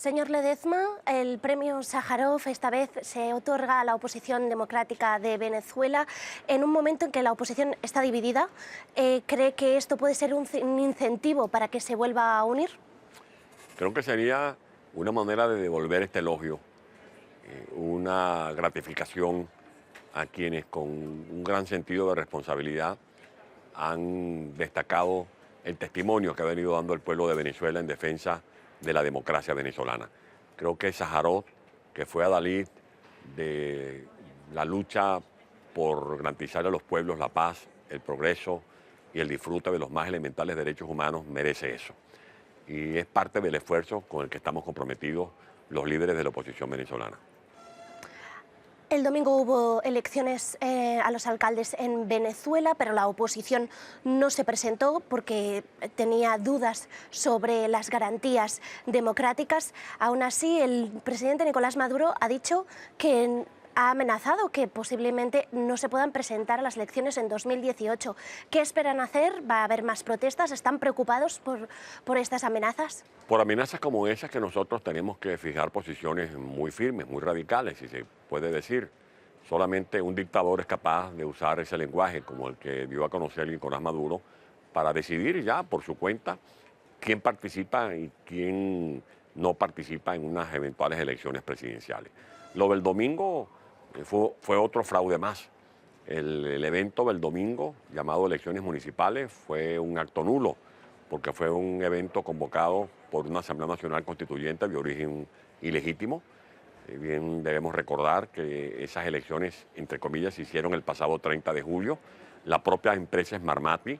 Señor Ledezma, el premio Sájarov esta vez se otorga a la oposición democrática de Venezuela en un momento en que la oposición está dividida. ¿Cree que esto puede ser un incentivo para que se vuelva a unir? Creo que sería una manera de devolver este elogio, una gratificación a quienes con un gran sentido de responsabilidad han destacado el testimonio que ha venido dando el pueblo de Venezuela en defensa de la democracia venezolana. Creo que Sájarov, que fue adalid de la lucha por garantizar a los pueblos la paz, el progreso y el disfrute de los más elementales derechos humanos, merece eso. Y es parte del esfuerzo con el que estamos comprometidos los líderes de la oposición venezolana. El domingo hubo elecciones a los alcaldes en Venezuela, pero la oposición no se presentó porque tenía dudas sobre las garantías democráticas. Aún así, el presidente Nicolás Maduro ha dicho que ha amenazado que posiblemente no se puedan presentar a las elecciones en 2018. ¿Qué esperan hacer? ¿Va a haber más protestas? ¿Están preocupados por estas amenazas? Por amenazas como esas que nosotros tenemos que fijar posiciones muy firmes, muy radicales, si se puede decir. Solamente un dictador es capaz de usar ese lenguaje como el que dio a conocer Nicolás Maduro para decidir ya por su cuenta quién participa y quién no participa en unas eventuales elecciones presidenciales. Lo del domingo fue otro fraude más. El evento del domingo, llamado elecciones municipales, fue un acto nulo, porque fue un evento convocado por una Asamblea Nacional Constituyente de origen ilegítimo. Bien debemos recordar que esas elecciones, entre comillas, se hicieron el pasado 30 de julio. La propia empresa Smartmatic,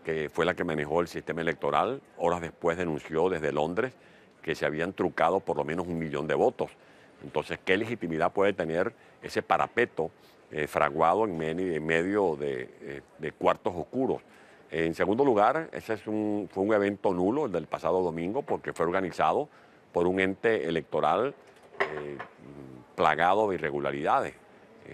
que fue la que manejó el sistema electoral, horas después denunció desde Londres que se habían trucado por lo menos 1 millón de votos. Entonces, ¿qué legitimidad puede tener ese parapeto fraguado en medio de cuartos oscuros? En segundo lugar, ese fue un evento nulo, el del pasado domingo, porque fue organizado por un ente electoral plagado de irregularidades,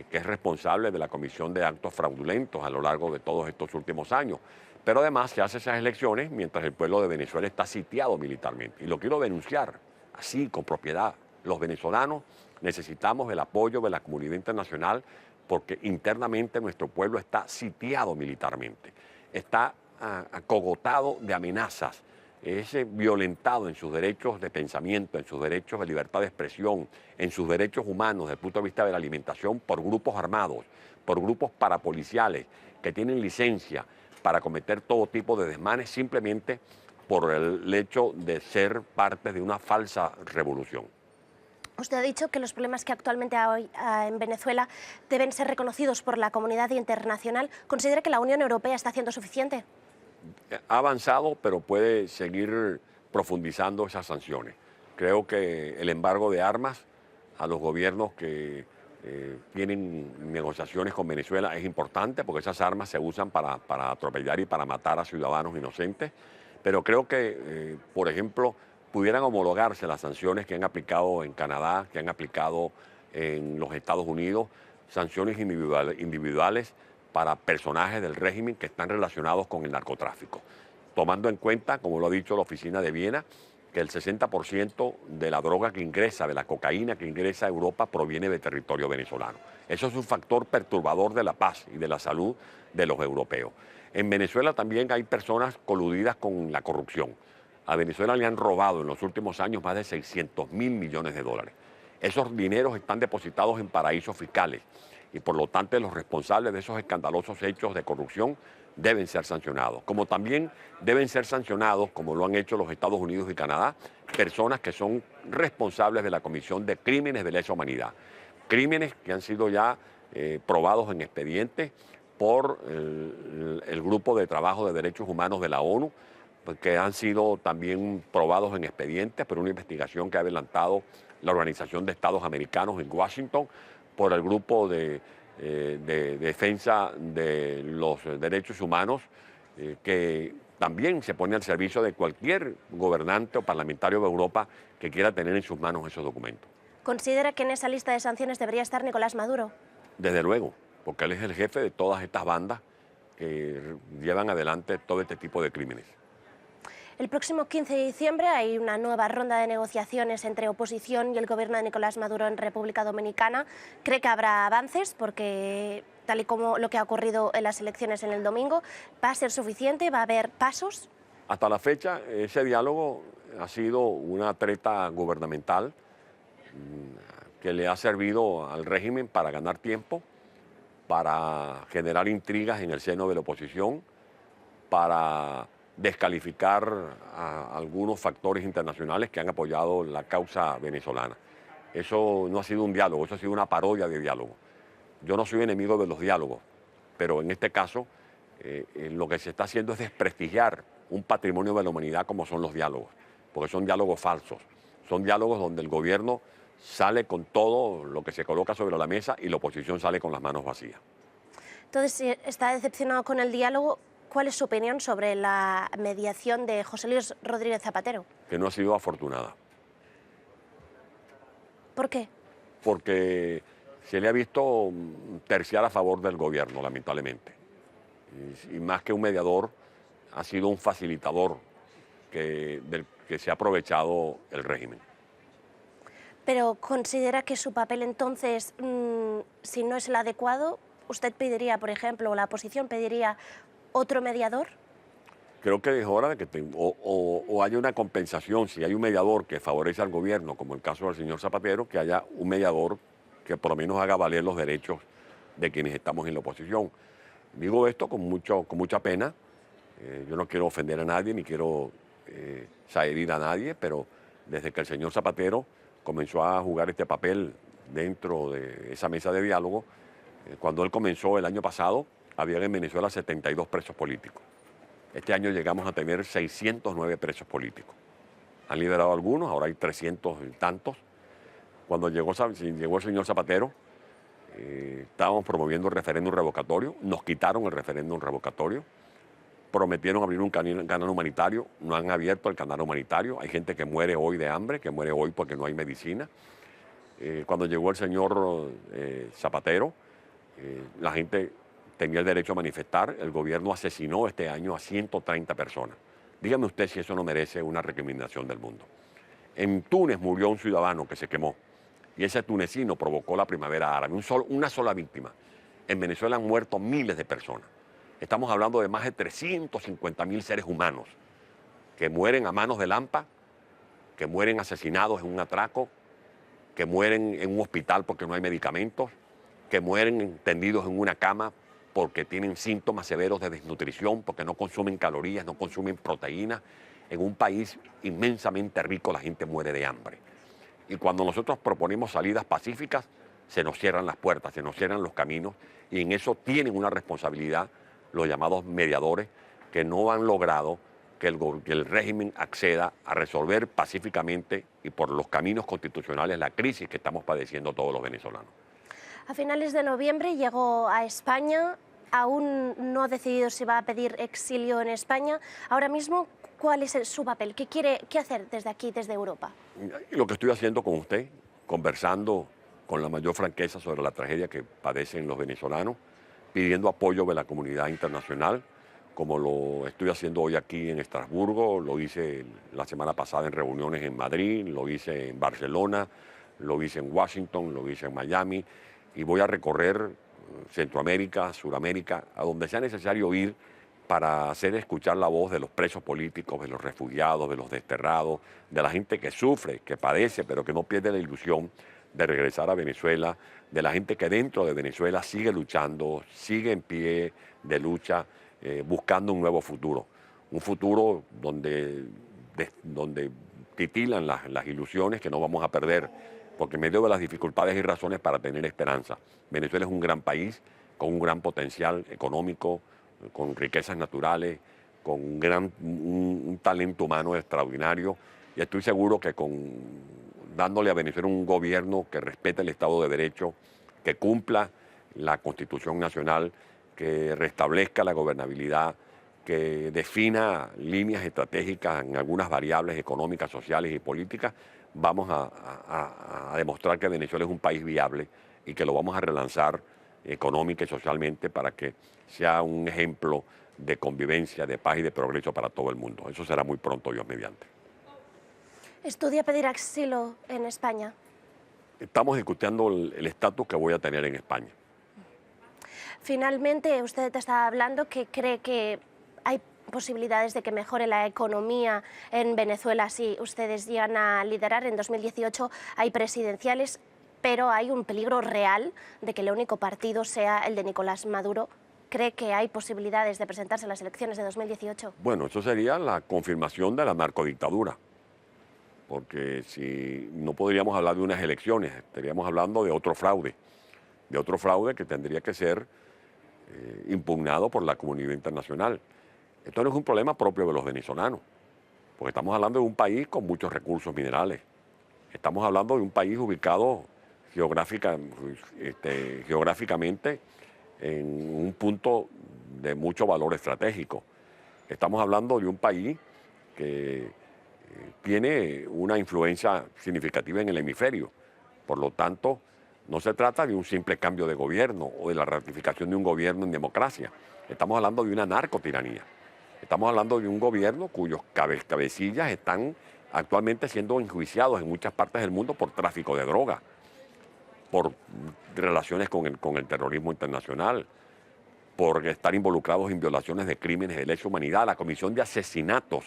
que es responsable de la comisión de actos fraudulentos a lo largo de todos estos últimos años. Pero además se hace esas elecciones mientras el pueblo de Venezuela está sitiado militarmente. Y lo quiero denunciar así, con propiedad. Los venezolanos necesitamos el apoyo de la comunidad internacional porque internamente nuestro pueblo está sitiado militarmente, está acogotado de amenazas, es violentado en sus derechos de pensamiento, en sus derechos de libertad de expresión, en sus derechos humanos desde el punto de vista de la alimentación por grupos armados, por grupos parapoliciales que tienen licencia para cometer todo tipo de desmanes simplemente por el hecho de ser parte de una falsa revolución. Usted ha dicho que los problemas que actualmente hay en Venezuela deben ser reconocidos por la comunidad internacional. ¿Considera que la Unión Europea está haciendo suficiente? Ha avanzado, pero puede seguir profundizando esas sanciones. Creo que el embargo de armas a los gobiernos que tienen negociaciones con Venezuela es importante porque esas armas se usan para atropellar y para matar a ciudadanos inocentes. Pero creo que, por ejemplo, pudieran homologarse las sanciones que han aplicado en Canadá, que han aplicado en los Estados Unidos, sanciones individuales para personajes del régimen que están relacionados con el narcotráfico, tomando en cuenta, como lo ha dicho la oficina de Viena, que el 60% de la droga que ingresa, de la cocaína que ingresa a Europa, proviene del territorio venezolano. Eso es un factor perturbador de la paz y de la salud de los europeos. En Venezuela también hay personas coludidas con la corrupción. A Venezuela le han robado en los últimos años más de 600.000 millones de dólares. Esos dineros están depositados en paraísos fiscales y por lo tanto los responsables de esos escandalosos hechos de corrupción deben ser sancionados. Como también deben ser sancionados, como lo han hecho los Estados Unidos y Canadá, personas que son responsables de la comisión de crímenes de lesa humanidad. Crímenes que han sido ya probados en expedientes por el Grupo de Trabajo de Derechos Humanos de la ONU, que han sido también probados en expedientes por una investigación que ha adelantado la Organización de Estados Americanos en Washington, por el Grupo de Defensa de los Derechos Humanos, que también se pone al servicio de cualquier gobernante o parlamentario de Europa que quiera tener en sus manos esos documentos. ¿Considera que en esa lista de sanciones debería estar Nicolás Maduro? Desde luego, porque él es el jefe de todas estas bandas que llevan adelante todo este tipo de crímenes. El próximo 15 de diciembre hay una nueva ronda de negociaciones entre oposición y el gobierno de Nicolás Maduro en República Dominicana. ¿Cree que habrá avances? Porque, tal y como lo que ha ocurrido en las elecciones en el domingo, ¿va a ser suficiente? ¿Va a haber pasos? Hasta la fecha, ese diálogo ha sido una treta gubernamental que le ha servido al régimen para ganar tiempo, para generar intrigas en el seno de la oposición, para descalificar a algunos factores internacionales que han apoyado la causa venezolana. Eso no ha sido un diálogo, eso ha sido una parodia de diálogo. Yo no soy enemigo de los diálogos, pero en este caso lo que se está haciendo es desprestigiar un patrimonio de la humanidad como son los diálogos, porque son diálogos falsos, son diálogos donde el gobierno sale con todo lo que se coloca sobre la mesa y la oposición sale con las manos vacías. Entonces, si está decepcionado con el diálogo, ¿cuál es su opinión sobre la mediación de José Luis Rodríguez Zapatero? Que no ha sido afortunada. ¿Por qué? Porque se le ha visto terciar a favor del gobierno, lamentablemente. Y más que un mediador, ha sido un facilitador del que se ha aprovechado el régimen. Pero ¿considera que su papel entonces, si no es el adecuado, usted pediría, por ejemplo, o la oposición pediría otro mediador? Creo que es hora de que o haya una compensación, si hay un mediador que favorece al gobierno, como el caso del señor Zapatero, que haya un mediador que por lo menos haga valer los derechos de quienes estamos en la oposición. Digo esto con mucha pena. Yo no quiero ofender a nadie, ni quiero herir a nadie, pero desde que el señor Zapatero comenzó a jugar este papel dentro de esa mesa de diálogo, cuando él comenzó el año pasado, había en Venezuela 72 presos políticos. Este año llegamos a tener 609 presos políticos. Han liberado algunos, ahora hay 300 y tantos. Cuando llegó el señor Zapatero, estábamos promoviendo el referéndum revocatorio, nos quitaron el referéndum revocatorio, prometieron abrir un canal humanitario, no han abierto el canal humanitario, hay gente que muere hoy de hambre, que muere hoy porque no hay medicina. Cuando llegó el señor Zapatero, la gente tenía el derecho a manifestar, el gobierno asesinó este año a 130 personas. Dígame usted si eso no merece una recriminación del mundo. En Túnez murió un ciudadano que se quemó y ese tunecino provocó la primavera árabe, una sola víctima. En Venezuela han muerto miles de personas. Estamos hablando de más de 350.000 seres humanos que mueren a manos de Lampa, que mueren asesinados en un atraco, que mueren en un hospital porque no hay medicamentos, que mueren tendidos en una cama porque tienen síntomas severos de desnutrición, porque no consumen calorías, no consumen proteínas. En un país inmensamente rico la gente muere de hambre. Y cuando nosotros proponemos salidas pacíficas, se nos cierran las puertas, se nos cierran los caminos, y en eso tienen una responsabilidad los llamados mediadores, que no han logrado que el régimen acceda a resolver pacíficamente y por los caminos constitucionales la crisis que estamos padeciendo todos los venezolanos. A finales de noviembre llegó a España, aún no ha decidido si va a pedir exilio en España. Ahora mismo, ¿cuál es su papel? ¿Qué hacer desde aquí, desde Europa? Lo que estoy haciendo con usted, conversando con la mayor franqueza sobre la tragedia que padecen los venezolanos, pidiendo apoyo de la comunidad internacional, como lo estoy haciendo hoy aquí en Estrasburgo, lo hice la semana pasada en reuniones en Madrid, lo hice en Barcelona, lo hice en Washington, lo hice en Miami, y voy a recorrer Centroamérica, Suramérica, a donde sea necesario ir para hacer escuchar la voz de los presos políticos, de los refugiados, de los desterrados, de la gente que sufre, que padece, pero que no pierde la ilusión de regresar a Venezuela, de la gente que dentro de Venezuela sigue luchando, sigue en pie de lucha, buscando un nuevo futuro. Un futuro donde titilan las ilusiones que no vamos a perder, porque en medio de las dificultades hay razones para tener esperanza. Venezuela es un gran país, con un gran potencial económico, con riquezas naturales, con un talento humano extraordinario, y estoy seguro que dándole a Venezuela un gobierno que respete el Estado de Derecho, que cumpla la Constitución Nacional, que restablezca la gobernabilidad, que defina líneas estratégicas en algunas variables económicas, sociales y políticas, vamos a demostrar que Venezuela es un país viable y que lo vamos a relanzar económica y socialmente para que sea un ejemplo de convivencia, de paz y de progreso para todo el mundo. Eso será muy pronto, Dios mediante. ¿Estudia pedir asilo en España? Estamos discutiendo el estatus que voy a tener en España. Finalmente, usted te estaba hablando que cree que hay posibilidades de que mejore la economía en Venezuela si ustedes llegan a liderar. En 2018 hay presidenciales, pero hay un peligro real de que el único partido sea el de Nicolás Maduro. ¿Cree que hay posibilidades de presentarse a las elecciones de 2018? Bueno, eso sería la confirmación de la narcodictadura, porque si no podríamos hablar de unas elecciones, estaríamos hablando de otro fraude que tendría que ser impugnado por la comunidad internacional. Esto no es un problema propio de los venezolanos, porque estamos hablando de un país con muchos recursos minerales. Estamos hablando de un país ubicado geográficamente en un punto de mucho valor estratégico. Estamos hablando de un país que tiene una influencia significativa en el hemisferio. Por lo tanto, no se trata de un simple cambio de gobierno o de la ratificación de un gobierno en democracia. Estamos hablando de una narcotiranía. Estamos hablando de un gobierno cuyos cabecillas están actualmente siendo enjuiciados en muchas partes del mundo por tráfico de droga, por relaciones con el terrorismo internacional, por estar involucrados en violaciones de crímenes de lesa humanidad, la comisión de asesinatos.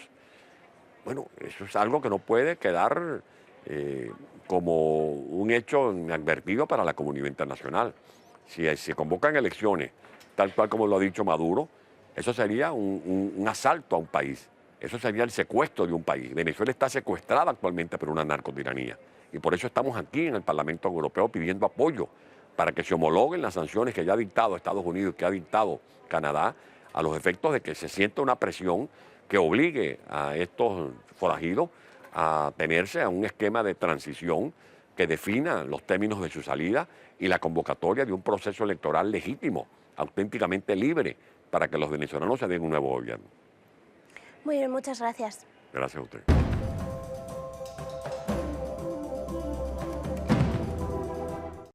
Bueno, eso es algo que no puede quedar como un hecho inadvertido para la comunidad internacional. Si se convocan elecciones, tal cual como lo ha dicho Maduro, eso sería un asalto a un país. Eso sería el secuestro de un país. Venezuela está secuestrada actualmente por una narcotiranía. Y por eso estamos aquí en el Parlamento Europeo pidiendo apoyo para que se homologuen las sanciones que ya ha dictado Estados Unidos y que ha dictado Canadá, a los efectos de que se sienta una presión que obligue a estos forajidos a tenerse a un esquema de transición que defina los términos de su salida y la convocatoria de un proceso electoral legítimo, auténticamente libre, para que los venezolanos se den un nuevo gobierno. Muy bien, muchas gracias. Gracias a usted.